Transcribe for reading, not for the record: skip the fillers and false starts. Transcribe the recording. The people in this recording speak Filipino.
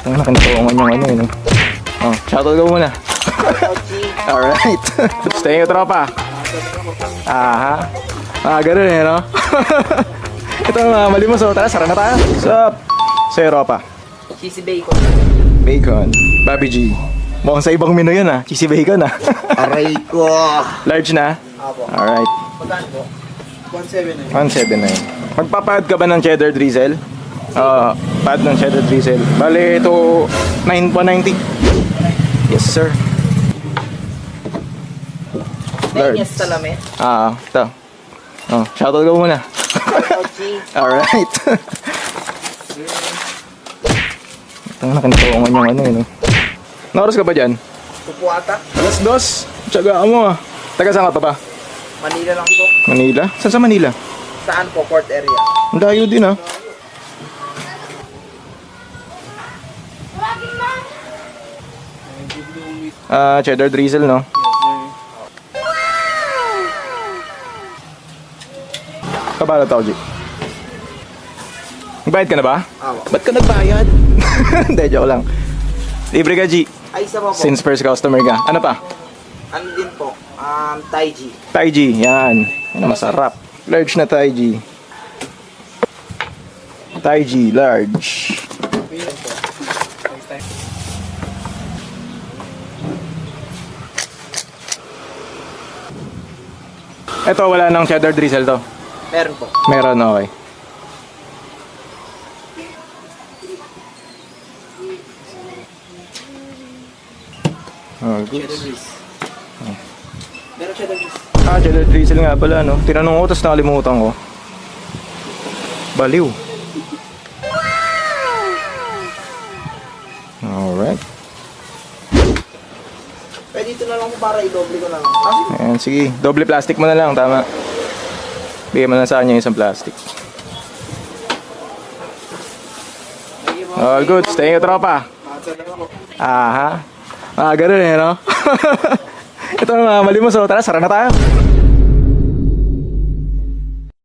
Ang nakinatuungan yung ano yun. Oh, shoutout ka muna. Alright. Stay yung tropa. Aha. Ganun eh, no? Ito ang mali mo. So, tara, sara na tayo. Sup? Sa'yo, tropa. Cheesy bacon. Bacon. Bobby G. Mukhang sa ibang menu yun, ha? Cheesy bacon, ha? Aray ko. Large na? Apo. Alright. Magkano po? 179. 179. Magpapahad ka ba ng cheddar drizzle? Pad ng cheddar drizzle. Bale, ito 9.90. Yes, sir. Large. Yes, salamin. Ito. Oh, shoutout ka muna. Alright. Ang nakinatuungan yung ano yun. Naoras ka ba dyan? Pupuata. 2:00. Tsaga mo, ah. Taga saan ka pa ba? Manila lang po. Manila? Saan sa Manila? Saan po? Port area. Ang layo din, ah. Cheddar drizzle, no? Kabalot ako, G. Nagbayad ka na ba? Apo. Ba't ka nagbayad? Hindi, joke lang. Libre ka, G. Ay, isa pa po. Since first customer ka. Ano pa? Ano din po? Thai G. Thai G, yan. Yan ang masarap. Large na Thai G. Thai G, large. Ito, wala nang cheddar drizzle to. Meron po. Meron, okay. Oh, good. Cheddar grease. Meron cheddar grease. Cheddar drizzle nga pala, no? Tinanong ko, tapos nakalimutan ko. Baliw. Alright. Pwede ito na lang po para i-doble ko na lang. Ayan, sige. Doble plastic mo na lang, tama. Bigyan mo na sa kanya isang plastic. All good. Stay yung tropa. Aha. Ganun eh, no? Ito ang mali mo. So, tara, sara na tayo.